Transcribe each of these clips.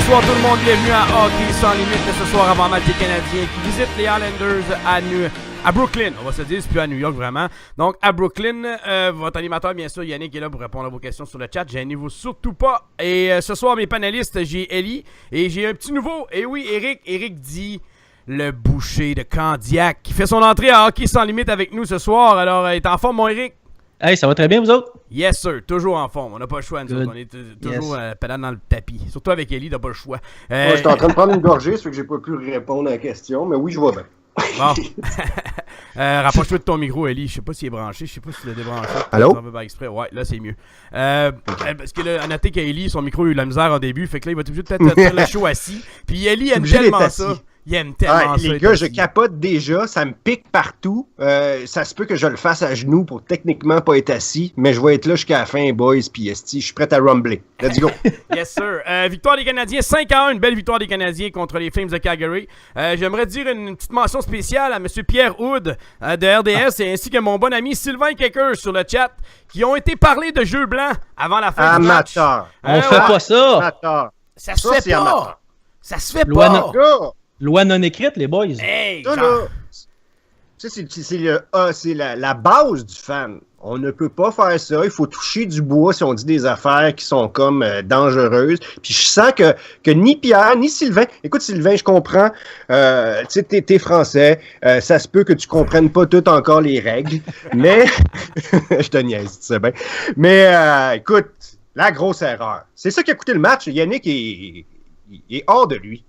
Bonsoir tout le monde, bienvenue à Hockey sans limite ce soir avant-match des Canadiens qui visitent les Islanders à Brooklyn. On va se dire, c'est plus à New York vraiment. Donc à Brooklyn, votre animateur bien sûr Yannick est là pour répondre à vos questions sur le chat. Gênez-vous surtout pas. Et ce soir mes panélistes, j'ai Ellie et j'ai un petit nouveau. Et oui, Eric dit le boucher de Candiac qui fait son entrée à Hockey sans limite avec nous ce soir. Alors, est en forme mon Eric? Hey, ça va très bien, vous autres? Yes, sir. Toujours en forme. On n'a pas le choix, nous autres. On est toujours pédale dans le tapis. Surtout avec Ellie, t'as pas le choix. Moi, j'étais en train de prendre une gorgée, ça fait que j'ai pas pu répondre à la question, mais oui, je vois bien. Bon. Rapproche-toi de ton micro, Ellie. Je sais pas s'il est branché. Je sais pas si tu l'as débranché. Allô? Ouais, là, c'est mieux. Parce que là, à noter qu'Ellie, son micro a eu de la misère au début. Fait que là, il va être obligé de peut-être faire le show assis. Puis Ellie aime tellement ça. Il aime tellement ça. Les gars, je capote déjà, ça me pique partout. Ça se peut que je le fasse à genoux pour techniquement pas être assis, mais je vais être là jusqu'à la fin, boys, puis je suis prêt à rumbler. Let's go. Yes, sir. Victoire des Canadiens, 5-1, une belle victoire des Canadiens contre les Flames de Calgary. J'aimerais dire une petite mention spéciale à M. Pierre Houd de RDS et ainsi que mon bon ami Sylvain Kecker sur le chat qui ont été parlé de jeu blanc avant la fin du match. Amateur. On fait pas ça. Amateur. Ça se fait pas. Amateur. Ça se fait Loi pas. Loi non écrite, les boys. Hey, Ça, là, c'est la base du fan. On ne peut pas faire ça. Il faut toucher du bois si on dit des affaires qui sont comme dangereuses. Puis je sens que ni Pierre, ni Sylvain... Écoute, Sylvain, je comprends. Tu sais, t'es français. Ça se peut que tu comprennes pas toutes encore les règles. Mais... je te niaise, tu sais bien. Mais écoute, la grosse erreur. C'est ça qui a coûté le match. Yannick est hors de lui.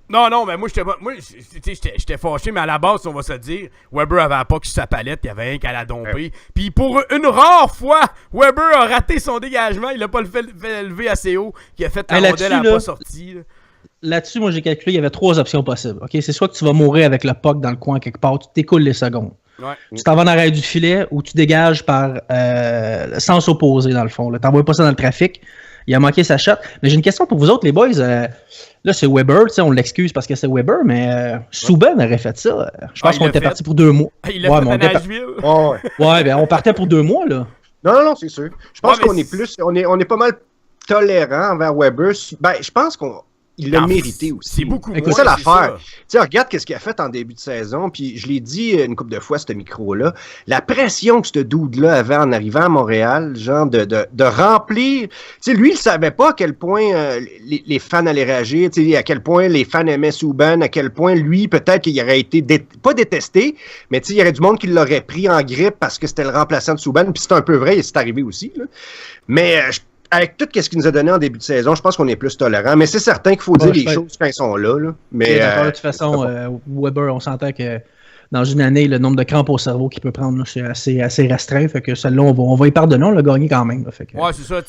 Non, mais moi, j'étais fâché, mais à la base, on va se dire, Weber avait pas que sa palette, il avait rien qu'à la domper. Puis pour une rare fois, Weber a raté son dégagement, il a pas le fait lever assez haut, qui a fait la rondelle à pas sortie. Là-dessus, moi, j'ai calculé, il y avait 3 options possibles. Ok, c'est soit que tu vas mourir avec le puck dans le coin quelque part, tu t'écoules les secondes. Ouais. Tu t'en vas en arrêt du filet ou tu dégages par sens opposé, dans le fond. Tu n'envoies pas ça dans le trafic. Il a manqué sa shot. Mais j'ai une question pour vous autres, les boys. Là, c'est Weber. On l'excuse parce que c'est Weber, mais Subban aurait fait ça. Je pense qu'on était parti pour 2 mois. Il l'a fait à Nashville. Ouais, ben on partait pour 2 mois, là. Non, c'est sûr. Je pense qu'on est plus... On est pas mal tolérant envers Weber. Ben, je pense qu'il l'a mérité aussi. C'est beaucoup moins. C'est ça l'affaire. Tu sais, regarde ce qu'il a fait en début de saison, puis je l'ai dit une couple de fois, ce micro-là. La pression que ce dude-là avait en arrivant à Montréal, genre de remplir... Tu sais, lui, il savait pas à quel point les fans allaient réagir, tu sais, à quel point les fans aimaient Subban, à quel point lui, peut-être qu'il aurait été, pas détesté, mais tu sais, il y aurait du monde qui l'aurait pris en grippe parce que c'était le remplaçant de Subban, puis c'est un peu vrai, et c'est arrivé aussi, là. Mais... avec tout ce qu'il nous a donné en début de saison, je pense qu'on est plus tolérant. Mais c'est certain qu'il faut dire les choses quand ils sont là. Mais de toute façon, Weber, on s'entend que dans une année, le nombre de crampes au cerveau qu'il peut prendre, là, c'est assez restreint. Fait que celle-là, on va y pardonner, on l'a gagné quand même. Là, fait que... Ouais, c'est ça.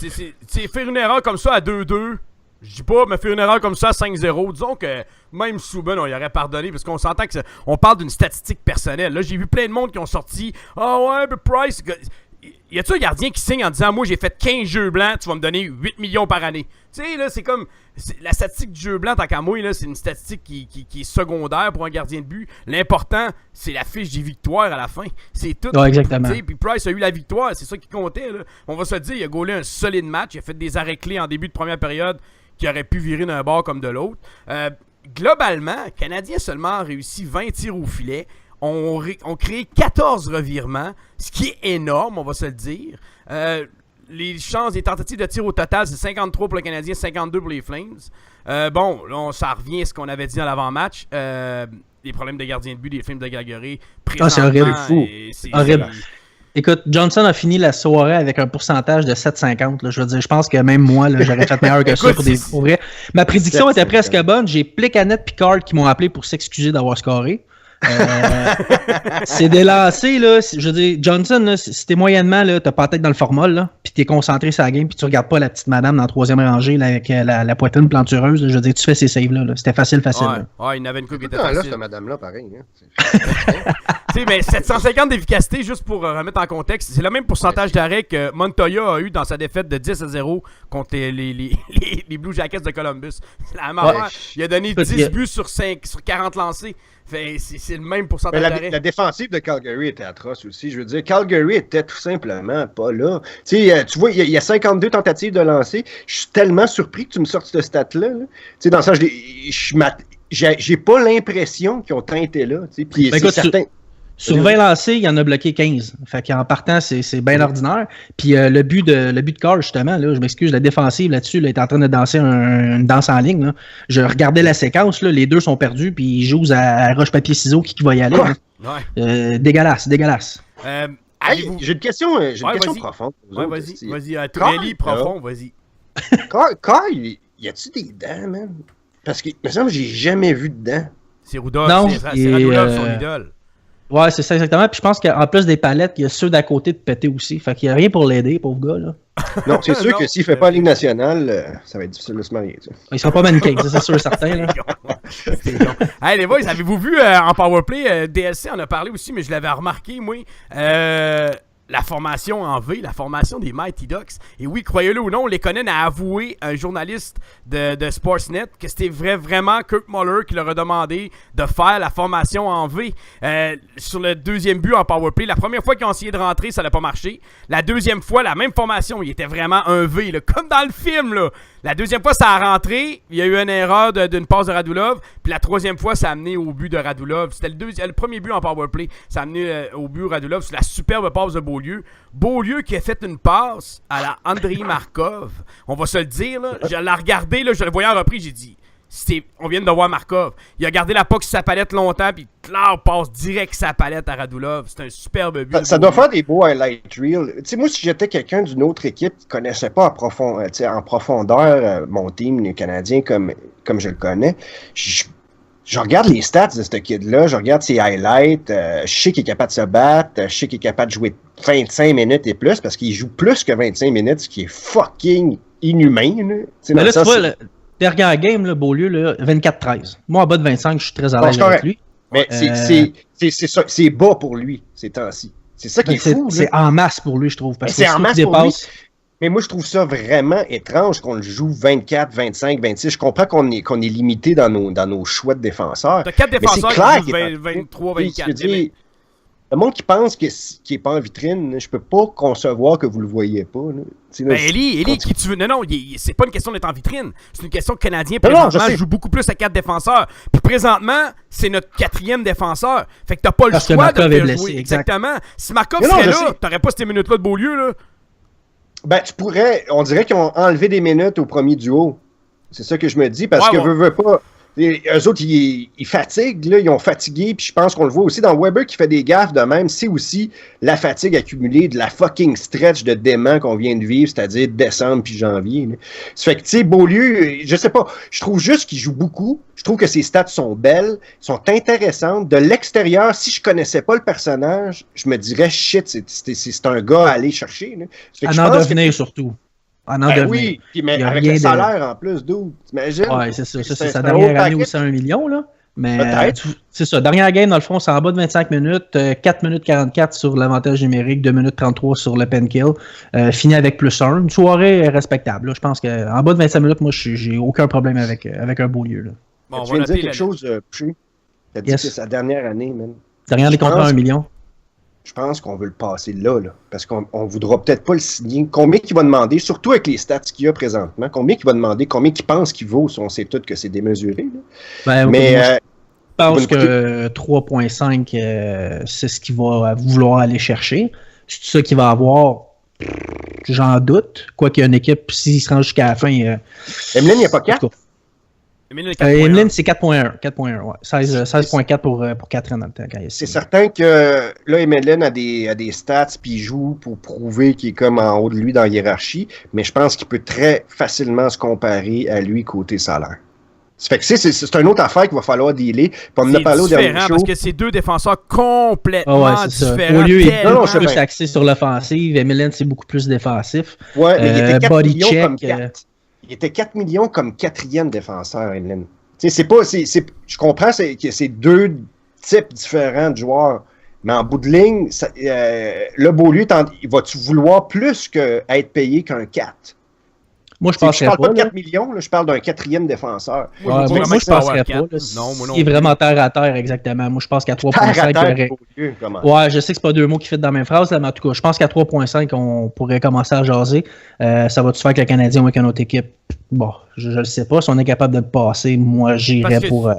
C'est faire une erreur comme ça à 2-2. Je dis pas, mais faire une erreur comme ça à 5-0. Disons que même Subban, on y aurait pardonné parce qu'on s'entend que on parle d'une statistique personnelle. Là, j'ai vu plein de monde qui ont sorti « Ah ouais, mais Price... » Y a-tu un gardien qui signe en disant « Moi, j'ai fait 15 jeux blancs, tu vas me donner 8 millions par année. » Tu sais, là, c'est comme... la statistique du jeu blanc, tant qu'à moi, là, c'est une statistique qui est secondaire pour un gardien de but. L'important, c'est la fiche des victoires à la fin. C'est tout. Ouais, exactement. Puis Price a eu la victoire, c'est ça qui comptait. Là. On va se dire, il a gaulé un solide match. Il a fait des arrêts clés en début de première période qui auraient pu virer d'un bord comme de l'autre. Globalement, le Canadien seulement a réussi 20 tirs au filet. On crée 14 revirements, ce qui est énorme, on va se le dire. Les chances des tentatives de tir au total, c'est 53 pour le Canadien, 52 pour les Flames. Bon, là, ça revient à ce qu'on avait dit dans l'avant-match. Les problèmes de gardien de but des Flames de Calgary. C'est horrible, c'est horrible. Écoute, Johnson a fini la soirée avec un pourcentage de 7,50. Là. Je veux dire, je pense que même moi, là, j'aurais fait meilleur que ça pour vrai. Ma prédiction était presque bonne. J'ai Plekanec Picard qui m'ont appelé pour s'excuser d'avoir scoré. C'est délancé, là. Je veux dire, Johnson, là, si t'es moyennement, là, t'as pas la tête dans le formol, là, pis t'es concentré sur la game, pis tu regardes pas la petite madame dans la 3e rangée, là, avec la poitrine plantureuse, là, je veux dire, tu fais ces saves-là, là. C'était facile. Ouais, il y en avait une coupe qui était facile. Là, cette madame-là, pareil. Hein. Tu sais, mais 750 d'efficacité, juste pour remettre en contexte, c'est le même pourcentage d'arrêt que Montoya a eu dans sa défaite de 10-0 contre les Blue Jackets de Columbus. C'est la même affaire. Il a donné 10 buts sur 40 lancés. Fait, c'est le même Mais pourcentage d'arrêt. la défensive de Calgary était atroce aussi. Je veux dire, Calgary était tout simplement pas là. Tu vois, il y a 52 tentatives de lancer. Je suis tellement surpris que tu me sortes ce stat-là. Tu sais, dans le sens, j'ai pas l'impression qu'ils ont tant été là. Puis Ben, c'est écoute, certain. Sur 20 lancés, il y en a bloqué 15. Fait qu'en partant, c'est bien ordinaire. Puis le but de Carr, justement, là, je m'excuse, la défensive là-dessus, là, est en train de danser une danse en ligne. Là. Je regardais la séquence, là, les deux sont perdus, puis ils jouent à roche-papier-ciseaux qui va y aller. Ouais. Dégueulasse. Hey, j'ai une question vas-y. profonde. Ouais, vas-y. Eli, profond, vas-y. Carr, y a-tu des dents, man? Parce que, il me semble que j'ai jamais vu de dents. C'est Rudolph, Non, c'est Radulov, son idole. Ouais, c'est ça exactement. Puis je pense qu'en plus des palettes, il y a ceux d'à côté de péter aussi. Fait qu'il n'y a rien pour l'aider, pauvre gars. Là. Non, c'est sûr que s'il fait pas la Ligue nationale, ça va être difficile de se marier. Tu sais. Ils seront pas mannequins, ça, c'est sûr et certain. Là. C'est long. Hey, les boys, avez-vous vu en Powerplay, DLC en a parlé aussi, mais je l'avais remarqué, moi. La formation en V, la formation des Mighty Ducks. Et oui, croyez-le ou non, Lekonen a avoué à un journaliste de Sportsnet que c'était vraiment Kirk Muller qui leur a demandé de faire la formation en V. Sur le deuxième but en powerplay, la première fois qu'ils ont essayé de rentrer, ça n'a pas marché. La deuxième fois, la même formation, il était vraiment un V, là, comme dans le film. Là. La deuxième fois, ça a rentré. Il y a eu une erreur d'une passe de Radulov. Puis la troisième fois, ça a amené au but de Radulov. C'était le premier but en powerplay. Ça a amené au but de Radulov. C'est la superbe passe de Beaulieu. Beaulieu qui a fait une passe à la Andrei Markov. On va se le dire. Là. Je l'ai regardé. Là, je le voyais en reprise. J'ai dit, on vient de voir Markov. Il a gardé la puck sur sa palette longtemps. Puis là, passe direct sa palette à Radulov. C'est un superbe but. Ça doit faire des beaux highlight reels. Tu sais, moi, si j'étais quelqu'un d'une autre équipe qui ne connaissait pas en profondeur mon team, les Canadiens, comme je le connais, je regarde les stats de ce kid-là, je regarde ses highlights, je sais qu'il est capable de se battre, je sais qu'il est capable de jouer 25 minutes et plus, parce qu'il joue plus que 25 minutes, ce qui est fucking inhumain. Mais là, tu vois, le dernier game, là, Beaulieu, là, 24-13. Moi, en bas de 25, je suis très à l'aise avec lui. Mais c'est bas pour lui, ces temps-ci. C'est ça qui est fou. C'est en masse pour lui, je trouve. Parce que c'est en masse pour lui. Mais moi, je trouve ça vraiment étrange qu'on le joue 24, 25, 26. Je comprends qu'on est limité dans nos choix de défenseurs. T'as 4 défenseurs qui jouent 23, 24. Le monde qui pense qu'il n'est pas en vitrine, je peux pas concevoir que vous le voyez pas. Là. Eli, qui tu veux. Non, c'est pas une question d'être en vitrine. C'est une question que le Canadien, présentement, joue beaucoup plus à 4 défenseurs. Puis présentement, c'est notre 4e défenseur. Fait que t'as pas le choix de le jouer. Exactement. Si Markov serait là, t'aurais pas ces minutes-là de Beaulieu, là. Ben, on dirait qu'ils ont enlevé des minutes au premier duo. C'est ça que je me dis, parce que veux pas. Eux autres, ils fatiguent, là, ils ont fatigué, puis je pense qu'on le voit aussi dans Weber qui fait des gaffes de même. C'est aussi la fatigue accumulée de la fucking stretch de dément qu'on vient de vivre, c'est-à-dire décembre puis janvier. Là. Ça fait que, tu sais, Beaulieu, je sais pas, je trouve juste qu'il joue beaucoup. Je trouve que ses stats sont belles, sont intéressantes. De l'extérieur, si je connaissais pas le personnage, je me dirais, shit, c'est un gars à aller chercher. Là. À en devenir surtout. Oui, mais avec le salaire en plus, d'où, t'imagines? Oui, c'est ça. C'est sa dernière année aussi à 1 million, là. Mais c'est ça. Dernière game, dans le fond, c'est en bas de 25 minutes, 4 minutes 44 sur l'avantage numérique, 2 minutes 33 sur le pen kill. Fini avec plus 1. Une soirée respectable. Là. Je pense qu'en bas de 25 minutes, moi, j'ai aucun problème avec un Beaulieu. Là. Bon, tu viens de dire quelque chose, Puché. Tu as dit que c'est sa dernière année, man. Dernière des contrats à 1 million. Je pense qu'on veut le passer là, parce qu'on voudra peut-être pas le signer. Combien qu'il va demander, surtout avec les stats qu'il y a présentement, combien qu'il va demander, combien qu'il pense qu'il vaut, si on sait tout que c'est démesuré. Là. Mais je pense que 3.5, c'est ce qu'il va vouloir aller chercher. C'est ça qu'il va avoir, j'en doute. Quoi qu'il y ait une équipe, s'il se rend jusqu'à la fin... Emeline, il n'y a pas 4? Emeline, c'est 4.1. 4.1, ouais. 16.4 pour Catherine dans le temps. C'est certain que là, Emeline a des stats puis il joue pour prouver qu'il est comme en haut de lui dans la hiérarchie, mais je pense qu'il peut très facilement se comparer à lui côté salaire. Ça fait que c'est une autre affaire qu'il va falloir dealer. Puis on en a parlé au dernier show. Parce que c'est deux défenseurs complètement différents. Au lieu il est beaucoup plus axé sur l'offensive, Emeline, c'est beaucoup plus défensif. Ouais, mais il était 4 millions comme 4. Il était 4 millions comme 4e défenseur, Emeline. Je comprends que c'est deux types différents de joueurs, mais en bout de ligne, le Beaulieu, il va-tu vouloir plus qu'être payé qu'un 4? Moi, je Je passerais parle pas de là. 4 millions, là, je parle d'un 4e défenseur. Ouais, moi, je passerais pas. Là, Non, moi non. Il est vraiment terre à terre, exactement. Moi, je pense qu'à Terre 3.5, à il y terre, aurait... Beaulieu, comment? Ouais, je sais que c'est pas deux mots qui fit dans la même phrase, là, mais en tout cas, je pense qu'à 3.5, on pourrait commencer à jaser. Ça va-tu faire avec le Canadien ou avec une autre équipe? Bon, je le sais pas. Si on est capable de le passer, moi, j'irais Parce que- pour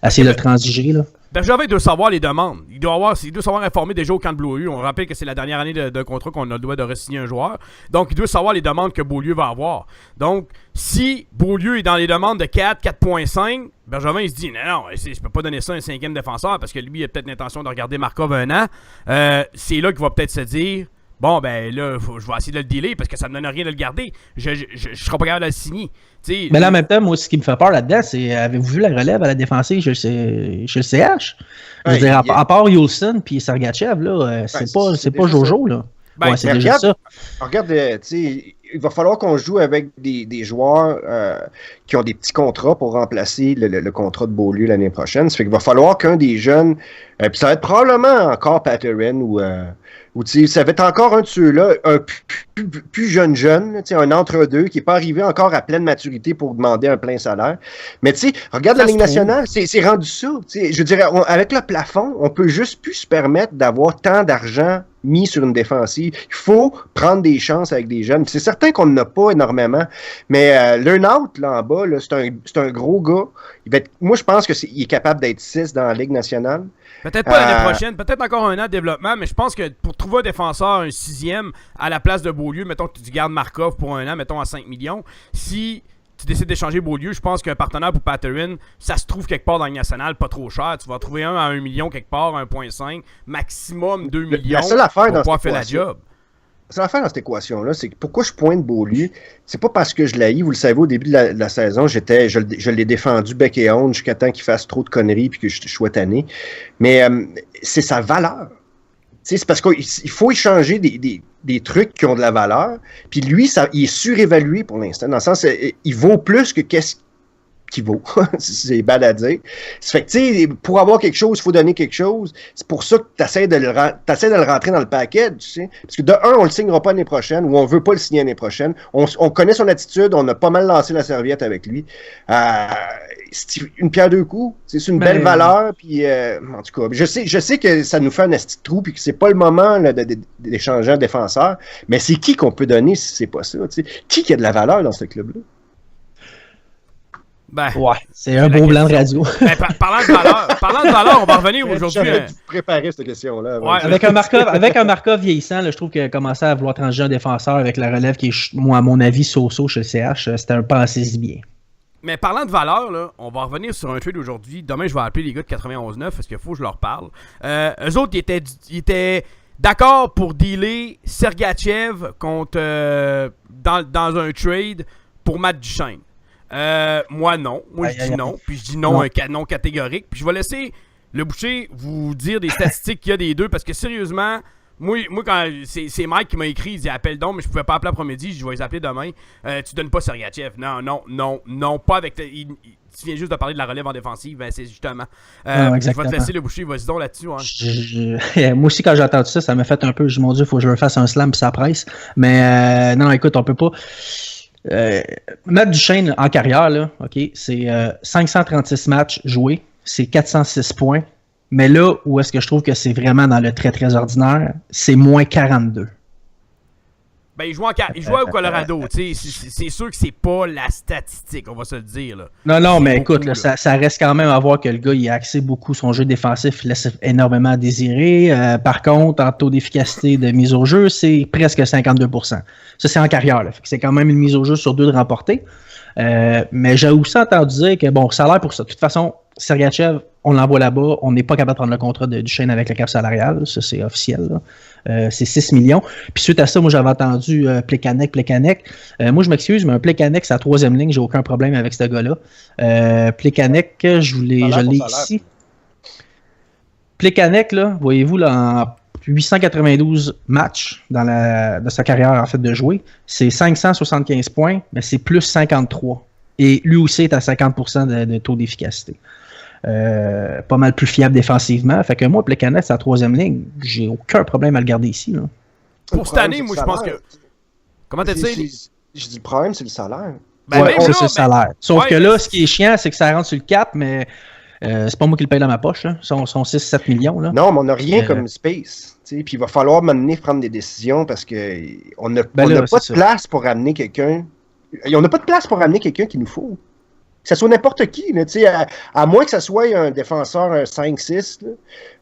essayer de le transiger. Là. Bergevin doit savoir les demandes. Il doit savoir informer déjà au camp de Beaulieu. On rappelle que c'est la dernière année de contrat qu'on a le droit de re-signer un joueur. Donc, il doit savoir les demandes que Beaulieu va avoir. Donc, si Beaulieu est dans les demandes de 4, 4.5, Bergevin, il se dit, non, je peux pas donner ça à un 5e défenseur parce que lui, il a peut-être l'intention de regarder Markov un an. C'est là qu'il va peut-être se dire, bon, ben là, je vais essayer de le dealer parce que ça me donne rien de le garder. Je serai pas capable de le signer. T'sais, Mais là, en même temps, moi, ce qui me fait peur là-dedans, c'est avez-vous vu la relève à la défensive chez le CH? Je veux dire, à part Yolson puis Sergachev, là, c'est pas Jojo, là. Ben, ouais, c'est déjà regarde, ça. Regarde, tu sais, il va falloir qu'on joue avec des joueurs qui ont des petits contrats pour remplacer le contrat de Beaulieu l'année prochaine. Ça fait qu'il va falloir qu'un des jeunes, puis ça va être probablement encore Patterson ou ça va être encore un de ceux-là, un plus jeune, un entre-deux qui n'est pas arrivé encore à pleine maturité pour demander un plein salaire. Mais tu sais, regarde la Ligue nationale, c'est rendu ça. Je dirais, avec le plafond, on peut juste plus se permettre d'avoir tant d'argent mis sur une défensive. Il faut prendre des chances avec des jeunes. C'est certain qu'on n'en a pas énormément, mais Learnout, là en bas, là, c'est un gros gars. Moi, je pense qu'il est capable d'être 6 dans la Ligue nationale. Peut-être pas l'année prochaine, peut-être encore un an de développement, mais je pense que pour trouver un défenseur, un 6e, à la place de Beaulieu, mettons que tu gardes Markov pour un an, mettons à 5 millions, si tu décides d'échanger Beaulieu, je pense qu'un partenaire pour Patterson, ça se trouve quelque part dans le national, pas trop cher. Tu vas trouver un à 1 million quelque part, 1.5, maximum 2 millions La seule affaire pour dans pouvoir cette faire la job. La seule affaire dans cette équation-là, c'est que pourquoi je pointe Beaulieu, c'est pas parce que je l'ai, vous le savez, au début de la saison, je l'ai défendu bec et ongle jusqu'à temps qu'il fasse trop de conneries puis que je sois tanné. Mais c'est sa valeur. C'est parce qu'il faut échanger des trucs qui ont de la valeur. Puis lui, il est surévalué pour l'instant. Dans le sens, il vaut plus que qu'est-ce qu'il vaut. C'est bad à dire. Ça fait que, tu sais, pour avoir quelque chose, il faut donner quelque chose. C'est pour ça que tu essaies de le rentrer dans le paquet, tu sais. Parce que de un, on le signera pas l'année prochaine, ou on veut pas le signer l'année prochaine. On connaît son attitude, on a pas mal lancé la serviette avec lui. C'est une pierre deux coups. C'est une belle valeur. Puis, en tout cas, je sais que ça nous fait un asti de trou, puis que c'est pas le moment là, d'échanger un défenseur. Mais c'est qui qu'on peut donner si c'est pas ça, tu sais? Qui a de la valeur dans ce club-là? Ben, ouais, c'est un beau blanc de radio. Ben, parlant de valeur, on va revenir aujourd'hui. J'aurais dû préparer cette question-là. Ouais, avec un Markov vieillissant, là, je trouve qu'il a commencé à vouloir transiger un défenseur avec la relève qui est, moi, à mon avis, so-so chez le CH. C'était un pas assez bien. Mais parlant de valeur, là, on va revenir sur un trade aujourd'hui. Demain, je vais appeler les gars de 91.9 parce qu'il faut que je leur parle. Eux autres, ils étaient d'accord pour dealer Sergachev contre dans un trade pour Matt Duchesne. Moi non, je dis non, puis je dis non. Un non catégorique, puis je vais laisser le boucher vous dire des statistiques qu'il y a des deux, parce que sérieusement, moi quand c'est Mike qui m'a écrit, il dit appelle donc, mais je pouvais pas appeler après-midi, je vais les appeler demain. Tu donnes pas Sergachev, non, pas avec tu viens juste de parler de la relève en défensive, ben c'est justement. Je vais te laisser le boucher, vas-y donc là-dessus. Hein. Moi aussi, quand j'ai entendu ça, ça m'a fait un peu, mon Dieu, faut que je me fasse un slam puis ça presse. Mais non, écoute, on peut pas. Matt Duchesne en carrière, là, okay, c'est 536 matchs joués, c'est 406 points. Mais là où est-ce que je trouve que c'est vraiment dans le très très ordinaire, c'est moins 42. Ben, il jouait au Colorado, tu sais, c'est sûr que c'est pas la statistique, on va se le dire. Là. Non, mais écoute, là, ça reste quand même à voir que le gars, il a axé beaucoup son jeu défensif, il laisse énormément à désirer. Par contre, en taux d'efficacité de mise au jeu, c'est presque 52%. Ça, c'est en carrière, là. C'est quand même une mise au jeu sur 2 de remporter. Mais j'ai aussi entendu dire que, bon, salaire pour ça. De toute façon, Sergachev, on l'envoie là-bas, on n'est pas capable de prendre le contrat de Duchesne avec le cap salarial, ça c'est officiel, là. C'est 6 millions. Puis suite à ça, moi j'avais entendu Plekanec. Moi je m'excuse, mais un Plekanec, c'est la 3e ligne, j'ai aucun problème avec ce gars-là. Plekanec, je l'ai ici. Plekanec, là, voyez-vous, là, en 892 matchs de sa carrière en fait de jouer, c'est 575 points, mais c'est plus 53. Et lui aussi est à 50% de taux d'efficacité. Pas mal plus fiable défensivement. Fait que moi, Plekanec, c'est la 3e ligne. J'ai aucun problème à le garder ici. Là. Pour cette année, moi, je pense que... Comment t'as dit? je dis le problème, c'est le salaire. Ben, Ouais, même ça, là, c'est le salaire. Sauf ouais, que là, mais- ce qui est chiant, c'est que ça rentre sur le cap, mais c'est pas moi qui le paye dans ma poche. Là. Son 6-7 millions. Là. Non, mais on n'a rien Euh. comme space. Puis il va falloir m'amener prendre des décisions parce qu'on n'a Ben là, pas de c'est ça. place pour amener quelqu'un. On n'a pas de place pour amener quelqu'un qu'il nous faut. Que ce soit n'importe qui, là, à moins que ce soit un défenseur un 5-6, là,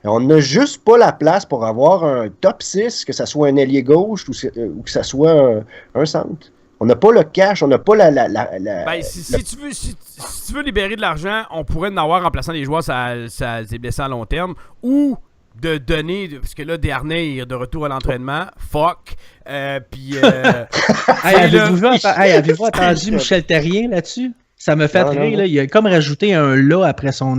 on n'a juste pas la place pour avoir un top 6, que ce soit un ailier gauche ou que ce soit un centre. On n'a pas le cash, on n'a pas la Ben, si tu veux libérer de l'argent, on pourrait en avoir en plaçant des joueurs des blessés à long terme ou de donner, parce que là, Desharnais est de retour à l'entraînement. Fuck. Puis. Hey, avez-vous là- avez-vous entendu Michel Terrien là-dessus? Ça me fait Non, rire. non. Là. Il a comme rajouté un là après son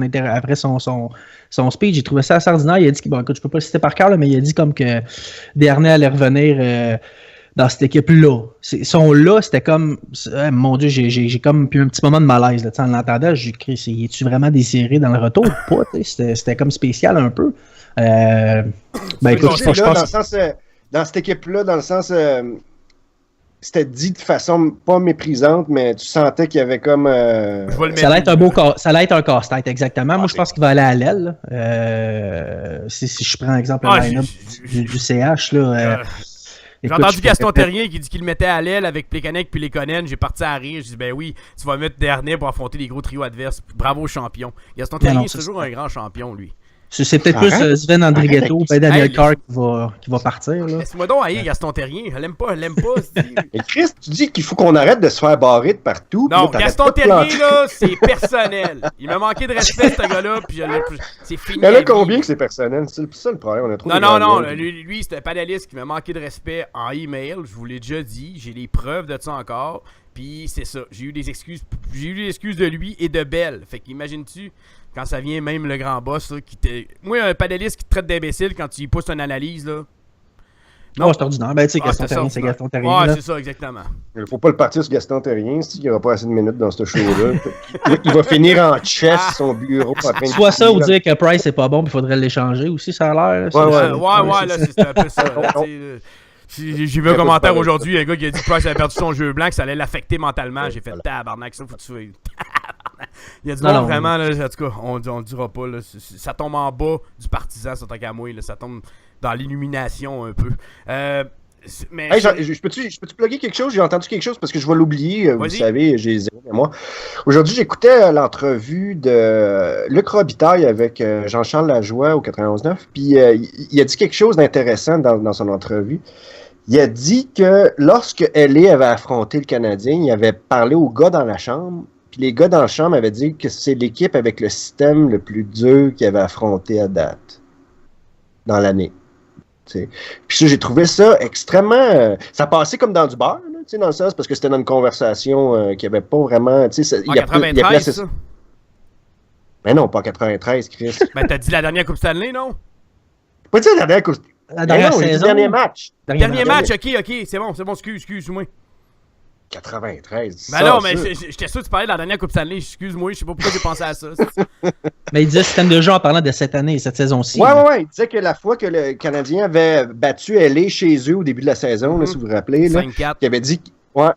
speech. J'ai trouvé ça assez ordinaire. Il a dit que, bon, écoute, je peux pas le citer par cœur, là, mais il a dit comme que Desharnais allait revenir dans cette équipe-là. Son là, c'était comme. Mon Dieu, j'ai comme eu un petit moment de malaise. Là, en l'entendant, j'ai écrit, es-tu vraiment désiré dans le retour ou pas? C'était comme spécial un peu. Ben écoute, je là, pense. dans cette équipe-là, dans le sens. C'était dit de façon pas méprisante, mais tu sentais qu'il y avait comme. Je vais le Ça allait mettre. ça allait être un casse-tête, exactement. Moi, je pense qu'il va aller à l'aile. Si je prends exemple le line-up du CH, là. J'ai Écoute, entendu je Gaston répète- Terrien qui dit qu'il le mettait à l'aile avec Plekanec puis Lekonen. J'ai parti à rire. J'ai dit, ben oui, tu vas mettre Desharnais pour affronter les gros trios adverses. Bravo, champion. Gaston Terrien, non, c'est c'est toujours un grand champion, lui. C'est peut-être Arrête. plus Sven Andrighetto, Arrête. ben Daniel Hey, Carr qui va partir. Là. Laisse-moi donc haïr Gaston Terrien. Je l'aime pas, c'est-tu. Mais Chris, tu dis qu'il faut qu'on arrête de se faire barrer de partout. puis Non, là, t'arrêtes Gaston pas de Terrien, planter. là, c'est personnel. Il m'a manqué de respect, ce gars-là, puis c'est fini. Il y en la a vie. combien que c'est personnel? C'est ça le problème. On a trop Non, de non, grands non. gars. Lui c'est un panéliste qui m'a manqué de respect en email. Je vous l'ai déjà dit. J'ai les preuves de ça encore. Puis c'est ça. J'ai eu des excuses de lui et de Bell. Fait qu'imagines-tu, quand ça vient même le grand boss, là, moi, un panéliste qui te traite d'imbécile quand tu lui pousses une analyse, là. Non, c'est ordinaire. Ben, tu sais, Ah, Gaston c'est Terrien, ça, c'est ça. Gaston Terrien. Ouais, là. c'est ça, exactement. Il faut pas le partir sur Gaston Terrien, il n'y aura pas assez de minutes dans ce show-là. Il va finir en chess son bureau en train de Soit ça ou crier. dire que Price est pas bon, puis il faudrait l'échanger aussi, ça a l'air. Ouais, ouais. Ouais, là, c'est un peu ça. Là, tu sais, là. J'ai vu un commentaire aujourd'hui, un gars qui a dit que Price avait perdu son jeu blanc, que ça allait l'affecter mentalement. J'ai fait tabarnak, ça faut que tu fasses. Il y a du Non, monde non, vraiment, là, en tout cas, on le dira pas. Là, ça tombe en bas du partisan, ça tant qu'à moi. Là, ça tombe dans l'illumination un peu. Mais Hey, je peux-tu plugger quelque chose? J'ai entendu quelque chose parce que je vais l'oublier. Vous Vas-y. savez, j'ai zéro mémoire. Aujourd'hui, j'écoutais l'entrevue de Luc Robitaille avec Jean-Charles Lajoie au 91.9. Puis il a dit quelque chose d'intéressant dans son entrevue. Il a dit que lorsque LA avait affronté le Canadien, il avait parlé aux gars dans la chambre. Puis les gars dans la chambre avaient dit que c'est l'équipe avec le système le plus dur qu'il avait affronté à date dans l'année. T'sais. Puis ça, j'ai trouvé ça extrêmement. Ça passait comme dans du beurre, là, dans le sens, parce que c'était dans une conversation qui avait pas vraiment. en Il a 93, placé ça. Mais non, pas en 93, Chris. Ben, t'as dit la dernière Coupe Stanley, non? Pas dire la dernière course. La dernière non, j'ai dit saison. le dernier match. Dernier match, ok, c'est bon, excuse-moi. 93. Ben non, mais j'étais sûr que tu parlais de la dernière Coupe Stanley, excuse-moi, je sais pas pourquoi j'ai pensé à ça. Mais il disait système de jeu en parlant de cette année, cette saison-ci. Ouais. Il disait que la fois que le Canadien avait battu LA chez eux au début de la saison, là, si vous vous rappelez, là, 5-4.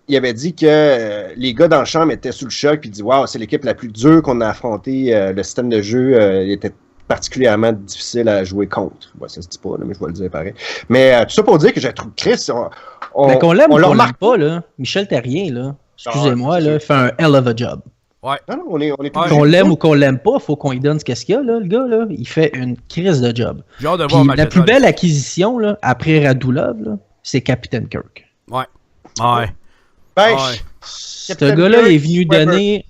il avait dit que les gars dans le champ étaient sous le choc puis il dit waouh, c'est l'équipe la plus dure qu'on a affrontée. Le système de jeu était particulièrement difficile à jouer contre. Ouais, ça se dit pas, là, mais je vais le dire pareil. Mais tout ça pour dire que j'ai trouvé Chris. Mais qu'on l'aime ou le qu'on l'aime remarque pas, là. Michel Terrien, là. Excusez-moi, Ah, là, il fait un hell of a job. Ouais. Non, on est Ouais. obligé Qu'on de- l'aime ou qu'on l'aime pas, faut qu'on lui donne ce qu'il y a, là, le gars, là. Il fait une crise de job. J'ai hâte de Puis voir le match la de plus Troll. belle acquisition, là, après Radulov, là, c'est Capitaine Kirk. Ouais. Ben, Ouais. Ce Capitaine gars-là Kirk, est venu Weber. donner...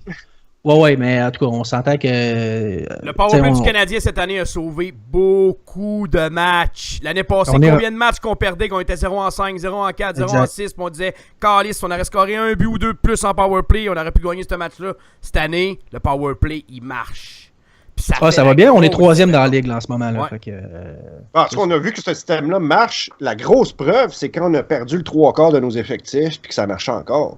Ouais, mais en tout cas, on s'entend que... Le powerplay du Canadien cette année a sauvé beaucoup de matchs. L'année passée, On est- combien de matchs qu'on perdait, qu'on était 0 en 5, 0 en 4, 0 en Exact. 6, puis on disait, Calice, on aurait scoré un but ou deux de plus en powerplay, on aurait pu gagner ce match-là. Cette année, le powerplay, il marche. Puis Ah, fait ça va la bien, on est grosse troisième dans la différence. ligue là, en ce moment. Là, Ouais. fait que, Parce qu'on a vu que ce système-là marche. La grosse preuve, c'est quand on a perdu le 3/4 de nos effectifs puis que ça marchait encore.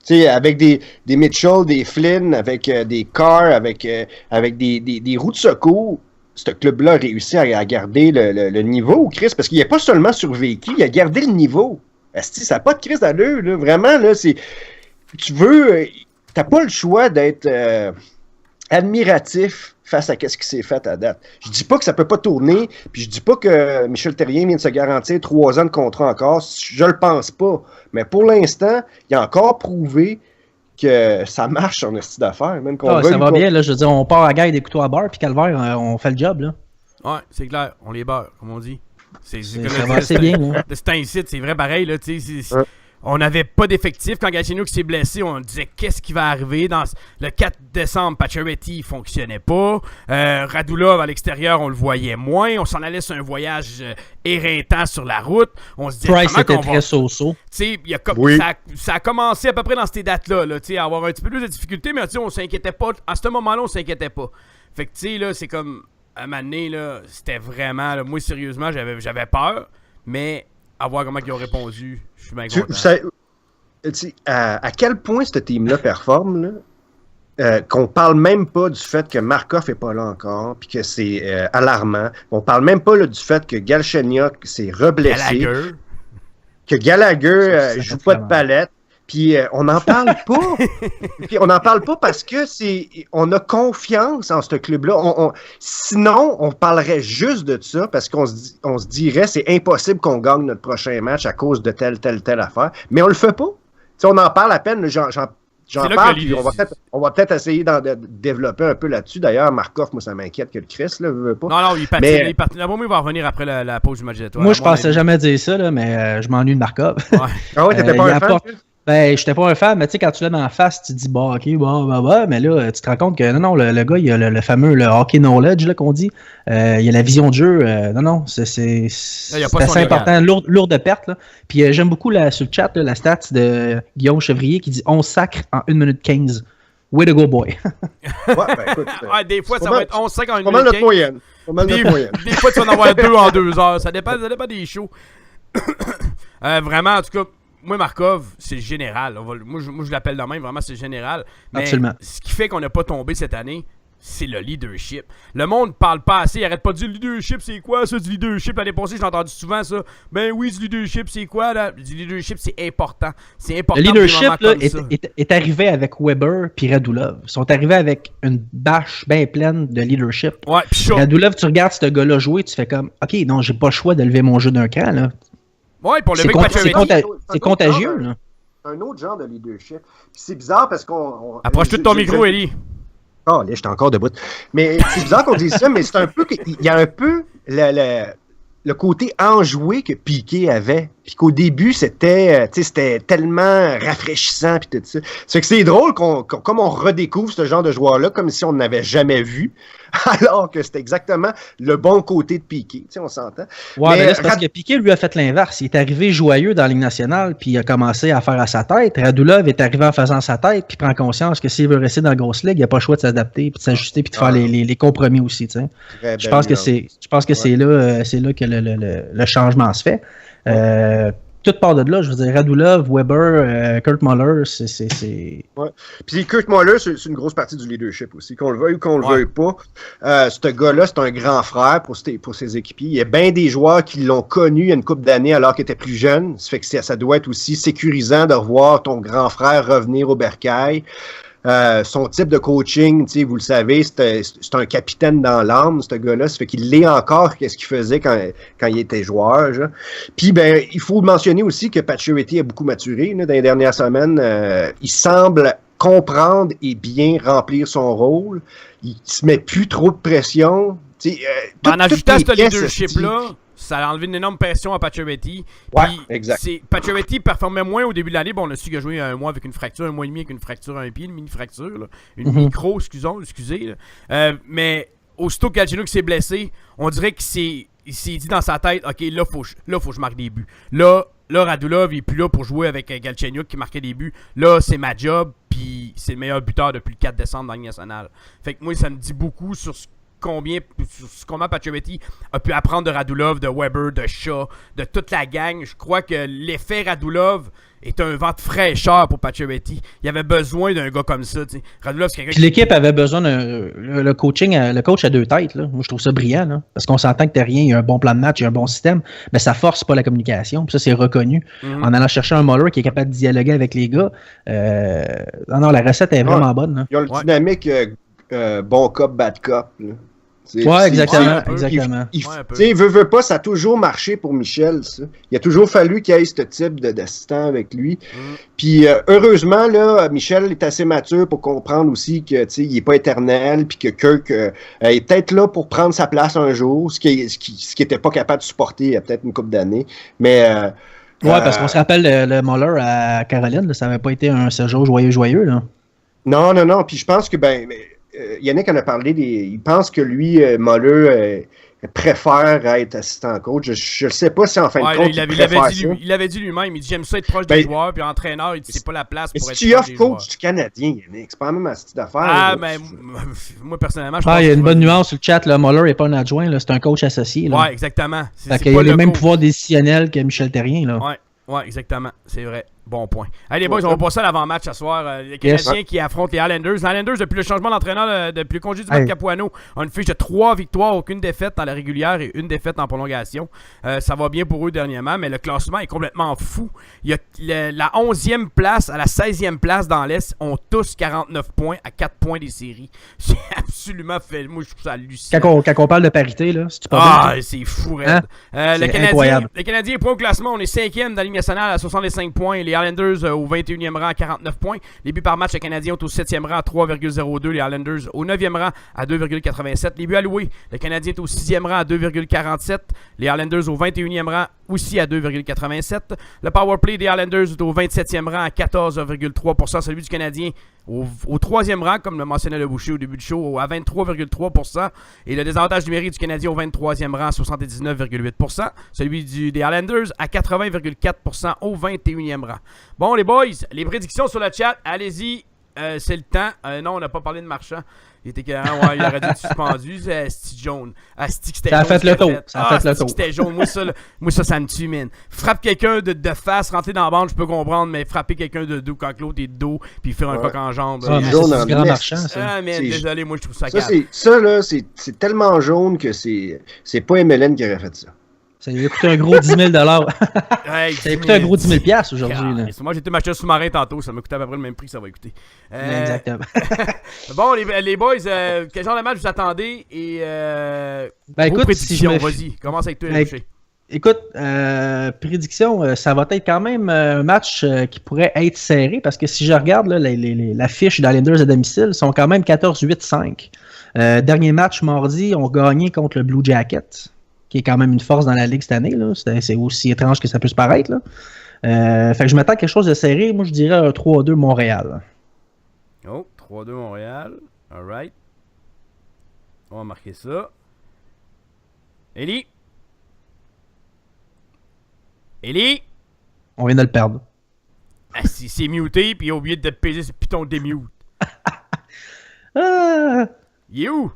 Tu sais, avec des Mitchell, des Flynn, avec des Carr, avec des roues de secours, ce club-là a réussi à garder le niveau, Chris, parce qu'il n'a pas seulement survécu, il a gardé le niveau. Asti, ça n'a pas de crise d'allure, là. Vraiment, là, c'est... Tu veux... T'as pas le choix d'être admiratif face à ce qui s'est fait à date. Je dis pas que ça peut pas tourner, puis je dis pas que Michel Therrien vient de se garantir 3 ans de contrat encore. Je le pense pas. Mais pour l'instant, il a encore prouvé que ça marche en esti d'affaires. Même qu'on ça va bien, là. Je veux dire, on part à guerre des couteaux à beurre, puis Calvaire, on fait le job, là. Ouais, c'est clair. On les beurre, comme on dit. Ça va assez bien, là. De ce temps-ci, c'est vrai pareil, là, tu sais. On n'avait pas d'effectif. Quand Galchenyuk s'est blessé, on disait qu'est-ce qui va arriver. Dans le 4 décembre, Pacioretty ne fonctionnait pas. Radulov à l'extérieur, on le voyait moins. On s'en allait sur un voyage éreintant sur la route. On se disait Price était très so-so. Ça a commencé à peu près dans ces dates-là, là, à avoir un petit peu plus de difficultés, mais on s'inquiétait pas. À ce moment-là, on s'inquiétait pas. Fait que tu sais, là, c'est comme à un moment donné, là, c'était vraiment. Là, moi, sérieusement, j'avais peur, mais à voir comment ils ont répondu, je suis bien content. À quel point ce team-là performe, là, qu'on parle même pas du fait que Markov est pas là encore, puis que c'est alarmant. On parle même pas là, du fait que Galchenyuk s'est reblessé, que Gallagher joue pas de palette. Puis on n'en parle pas. Puis on n'en parle pas parce que on a confiance en ce club-là. Sinon, on parlerait juste de ça parce qu'on se dirait c'est impossible qu'on gagne notre prochain match à cause de telle affaire. Mais on le fait pas. T'sais, on en parle à peine. J'en parle. Puis on va peut-être essayer de développer un peu là-dessus. D'ailleurs, Markov, moi, ça m'inquiète que le Chris ne veut pas. Non, il patine. Il va revenir après la pause du match d'étoiles. Moi, je pensais jamais dire ça, là, mais je m'ennuie de Markov. Ouais. Ah ouais, t'étais pas un fan? Ben, j'étais pas un fan, mais tu sais, quand tu l'as dans la face, tu te dis, bah, ok, bah, mais là, tu te rends compte que, non, le gars, il a le fameux hockey knowledge, là, qu'on dit. Il a la vision de jeu. C'est assez important. Lourde de perte, là. Puis j'aime beaucoup, sur le chat, la stat de Guillaume Chevrier qui dit 11 sacres en 1 minute 15. Way to go, boy. Ouais, ben, écoute, des fois, ça va être 11 sacres en 1 minute 15. Pas mal notre moyenne. Des fois, tu vas en avoir 2 en 2 heures. Ça dépend des shows. Vraiment, en tout cas, moi, Markov, c'est général. Moi, je l'appelle de même, vraiment, c'est général. Mais absolument. Ce qui fait qu'on n'a pas tombé cette année, c'est le leadership. Le monde parle pas assez, il arrête pas de dire le leadership, c'est quoi ça, du leadership? L'année passée, j'ai entendu souvent ça. Ben oui, du leadership, c'est quoi là? Du leadership, c'est important. C'est important. Le leadership là, est arrivé avec Weber puis Radulov. Ils sont arrivés avec une bâche bien pleine de leadership. Ouais, pis Radulov, tu regardes ce gars-là jouer, tu fais comme, ok, non, j'ai pas le choix de lever mon jeu d'un cran, là. Ouais, pour le mec c'est contagieux, là. C'est un autre genre de leadership. Puis c'est bizarre parce qu'on... Approche-toi de ton micro, Eli. Oh, là, j'étais encore debout. Mais c'est bizarre qu'on dise ça, mais c'est un peu... Il y a un peu le côté enjoué que Piqué avait. Puis qu'au début, c'était tellement rafraîchissant, puis tout ça. C'est que c'est drôle comme on redécouvre ce genre de joueur-là, comme si on n'avait jamais vu, alors que c'était exactement le bon côté de Piqué. On s'entend. Ouais, mais là, c'est parce que Piqué, lui, a fait l'inverse. Il est arrivé joyeux dans la Ligue nationale, puis il a commencé à faire à sa tête. Radulov est arrivé en faisant sa tête, puis prend conscience que s'il veut rester dans la grosse ligue, il n'a pas le choix de s'adapter, puis de s'ajuster, puis de faire les compromis aussi. Je pense que c'est là que le changement se fait. Toute part de là, je veux dire, Radulov, Weber, Kurt Muller, c'est... Ouais. Puis Kurt Muller, c'est une grosse partie du leadership aussi, qu'on le veuille ou qu'on le veuille pas. Ce gars-là, c'est un grand frère pour ses équipiers. Il y a bien des joueurs qui l'ont connu il y a une couple d'années alors qu'il était plus jeune. Ça fait que ça doit être aussi sécurisant de revoir ton grand frère revenir au bercail. Son type de coaching, vous le savez, c'est un capitaine dans l'âme, ce gars-là. Ça fait qu'il l'est encore qu'est-ce qu'il faisait quand il était joueur. Genre. Puis, ben, il faut mentionner aussi que Pacioretty a beaucoup maturé dans les dernières semaines. Il semble comprendre et bien remplir son rôle. Il se met plus trop de pression. En ajoutant ce leadership-là, ça a enlevé une énorme pression à Pacioretty. Ouais, exact. Pacioretty performait moins au début de l'année. Bon, on a su qu'il a joué un mois avec une fracture, un mois et demi avec une fracture à un pied, une mini-fracture. Là. Une micro, excusez. Là. Mais aussitôt que Galchenyuk s'est blessé, on dirait qu'il s'est dit dans sa tête, OK, là, faut que je marque des buts. Là, Radulov, il est plus là pour jouer avec Galchenyuk qui marquait des buts. Là, c'est ma job, puis c'est le meilleur buteur depuis le 4 décembre dans la Ligue nationale. Fait que moi, ça me dit beaucoup sur comment Pacioretty a pu apprendre de Radulov, de Weber, de Shaw, de toute la gang. Je crois que l'effet Radulov est un vent de fraîcheur pour Pacioretty. Il avait besoin d'un gars comme ça. T'sais. Radulov, c'est quelqu'un Puis l'équipe avait besoin le coach à deux têtes. Là. Moi, je trouve ça brillant. Là, parce qu'on s'entend que t'as rien, il y a un bon plan de match, il y a un bon système. Mais ça force pas la communication. Puis ça, c'est reconnu. En allant chercher un Muller qui est capable de dialoguer avec les gars. Non, la recette est vraiment bonne. Là. Ils ont le dynamique bon cop, bad cop. Là. Ouais, exactement. exactement. Veut pas, ça a toujours marché pour Michel, ça. Il a toujours fallu qu'il y ait ce type d'assistant avec lui. Puis heureusement, là, Michel est assez mature pour comprendre aussi que il est pas éternel, puis que Kirk est peut-être là pour prendre sa place un jour, ce qui était pas capable de supporter il y a peut-être une couple d'années. Mais ouais, parce qu'on se rappelle le Muller à Caroline, là, ça n'avait pas été un séjour joyeux, là. Non. Puis je pense que Yannick en a parlé, il pense que lui, Muller, préfère être assistant coach. Je ne sais pas si en fin de compte il l'avait dit lui-même, il dit j'aime ça être proche des joueurs, puis entraîneur, il dit c'est pas la place pour être proche des joueurs. Si tu offres coach du Canadien, Yannick, c'est pas la même astuce d'affaires. Ah, mais moi personnellement, je pense il y a une bonne nuance sur le chat, là, Muller n'est pas un adjoint, là, c'est un coach associé. Là. Ouais, exactement. Il a les mêmes pouvoirs décisionnels que Michel Therrien. Là. Ouais, exactement, c'est vrai. Bon point. Allez, les boys, on va passer à l'avant-match ce soir. Les Canadiens qui affrontent les Islanders. Les Islanders, depuis le changement d'entraîneur, depuis le congé du Matt Capuano, ont une fiche de 3 victoires, aucune défaite dans la régulière et une défaite en prolongation. Ça va bien pour eux dernièrement, mais le classement est complètement fou. Il y a la 11e place à la 16e place dans l'Est ont tous 49 points à 4 points des séries. C'est absolument fait. Moi, je trouve ça hallucinant. Quand on parle de parité, là, si tu parles c'est fou, Red. C'est incroyable. Les Canadiens, point au classement, on est 5e dans la Ligue nationale à 65 points. Les Islanders au 21e rang à 49 points. Les buts par match, les Canadiens sont au 7e rang à 3,02. Les Islanders au 9e rang à 2,87. Les buts alloués, les Canadiens sont au 6e rang à 2,47. Les Islanders au 21e rang aussi à 2,87. Le power play des Islanders est au 27e rang à 14,3%. Celui du Canadien au 3e rang, comme le mentionnait le Boucher au début du show, à 23,3%. Et le désavantage numérique du Canadien au 23e rang à 79,8%. Celui des Islanders à 80,4% au 21e rang. Bon, les boys, les prédictions sur le chat, allez-y, c'est le temps. Non, on n'a pas parlé de Marchand. Il était il aurait dû être suspendu. C'est Asti jaune. Asti que c'était jaune. Ça a fait le tour. Ça a fait le tour. C'était jaune. Moi, ça me tue, man. Frappe quelqu'un de face, rentrer dans la bande, je peux comprendre, mais frapper quelqu'un de dos quand l'autre est de dos, puis faire un coq en jambe. C'est jaune grand Marchand, ça. Ah, mais désolé, moi, je trouve ça grave. Ça, là, c'est tellement jaune que c'est pas MLN qui aurait fait ça. Ça lui a coûté un gros 10 000 hey, ça a coûté un gros 10 000 aujourd'hui. Moi, j'ai été m'acheter un sous-marin tantôt. Ça m'a coûté à peu près le même prix que ça va coûter. Exactement. Bon, les boys, quel genre de match vous attendez? Et écoute, prédictions, vas-y. Commence avec toi, Boucher. Écoute, prédiction, ça va être quand même un match qui pourrait être serré parce que si je regarde là, la fiche d'Islanders à domicile, sont quand même 14-8-5. Dernier match mardi, on gagné contre le Blue Jackets, qui est quand même une force dans la Ligue cette année. Là. C'est aussi étrange que ça peut se paraître. Là. Fait que je m'attends à quelque chose de serré. Moi, je dirais un 3-2 Montréal. Oh, 3-2 Montréal. All right. On va marquer ça. Élie? On vient de le perdre. Ah, c'est muté, puis il a oublié de peser ce piton de démute. Il est où?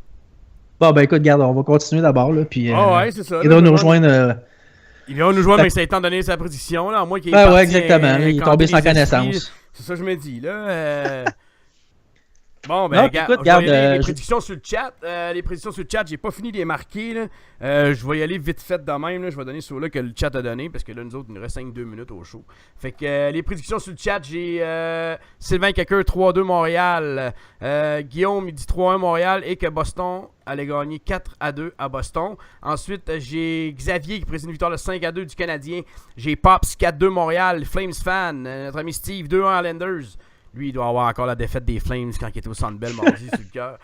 Bon, écoute, regarde, on va continuer d'abord, là, puis... ouais, c'est ça. Il va nous rejoindre... Il va nous rejoindre, mais c'est étant donné sa prédiction, là, à moins qu'il ait ouais, exactement. Il est tombé sans connaissance. C'est ça que je me dis, là. Bon, écoute, les prédictions sur le chat. J'ai pas fini de les marquer, là. Je vais y aller vite fait de même, là. Je vais donner ceux-là que le chat a donné, parce que là, nous autres, il nous reste 5-2 minutes au show. Fait que les prédictions sur le chat, j'ai Sylvain Caqueur 3-2 Montréal. Guillaume, il dit 3-1 Montréal et que Boston allait gagner 4-2 à Boston. Ensuite, j'ai Xavier qui présente une victoire de 5-2 du Canadien. J'ai Pops 4-2 Montréal, Flames fan. Notre ami Steve 2-1 Islanders. Lui, il doit avoir encore la défaite des Flames quand il était au Centre Bell mardi sur le cœur.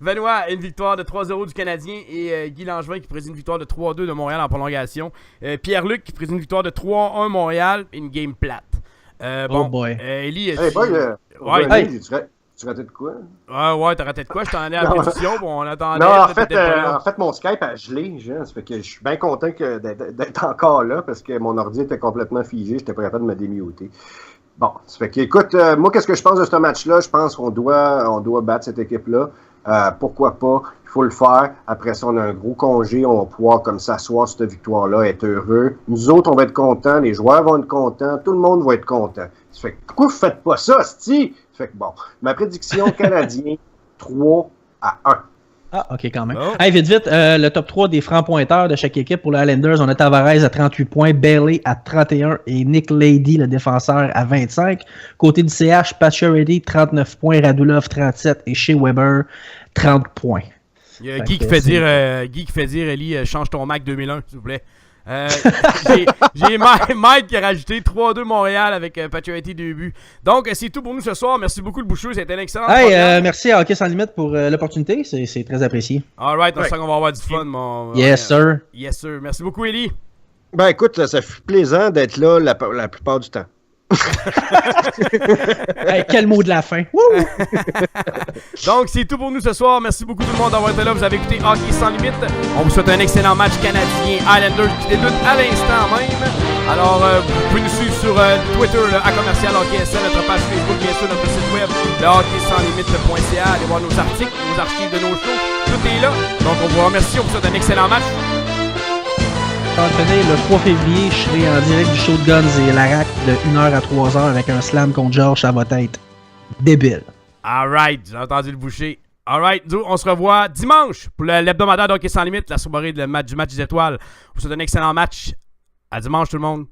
Benoît, une victoire de 3-0 du Canadien. Et Guy Langevin qui présente une victoire de 3-2 de Montréal en prolongation. Pierre-Luc qui présente une victoire de 3-1 Montréal et une game plate. Oh boy. Ellie, tu ratais de quoi? Ouais, t'as raté de quoi? Je t'en ai à la prédiction. Bon, on attendait. Non, en fait, mon Skype a gelé. Ça fait que je suis bien content d'être encore là parce que mon ordi était complètement figé. J'étais pas capable de me démuter. Bon, ça fait que, écoute, moi, qu'est-ce que je pense de ce match-là? Je pense qu'on doit battre cette équipe-là. pourquoi pas? Il faut le faire. Après ça, on a un gros congé. On va pouvoir comme s'asseoir sur cette victoire-là, être heureux. Nous autres, on va être contents. Les joueurs vont être contents. Tout le monde va être content. Ça fait que, pourquoi vous faites pas ça, c'ti? Ça fait que bon. Ma prédiction canadien, 3-1. Ah, ok, quand même. Oh. Hey, vite, le top 3 des francs pointeurs de chaque équipe pour les Islanders. On a Tavares à 38 points, Bailey à 31 et Nick Lady, le défenseur, à 25. Côté du CH, Pacioretty, 39 points, Radulov, 37 et Shea Weber, 30 points. Il y a Guy qui fait dire, Ellie, change ton Mac 2001, s'il vous plaît. J'ai Mike qui a rajouté 3-2 Montréal avec Pacioretty 2 buts. Donc, c'est tout pour nous ce soir. Merci beaucoup, le Boucheux. C'était un excellent Hey, merci à Hockey Sans Limite pour l'opportunité. C'est très apprécié. Alright, on sent qu'on va avoir du fun. Yes, sir. Yes, sir. Merci beaucoup, Ellie. Ben écoute, ça fait plaisant d'être là la plupart du temps. Hey, quel mot de la fin. Donc, c'est tout pour nous ce soir. Merci beaucoup tout le monde d'avoir été là. Vous avez écouté Hockey Sans Limite. On vous souhaite un excellent match canadien Islanders qui débute à l'instant même. Alors, vous pouvez nous suivre sur Twitter, le @commercial HockeySL, notre page Facebook, bien sûr, notre site web, le hockeysanslimite.ca. Allez voir nos articles, nos archives de nos shows. Tout est là. Donc, on vous remercie. On vous souhaite un excellent match. Le 3 février, je serai en direct du show de Guns et Larac de 1h à 3h avec un slam contre George. Ça va être débile. Alright, j'ai entendu le boucher. Alright, on se revoit dimanche pour l'hebdomadaire d'Hockey Sans Limite, la soirée du match des étoiles. On vous souhaite un excellent match. À dimanche tout le monde.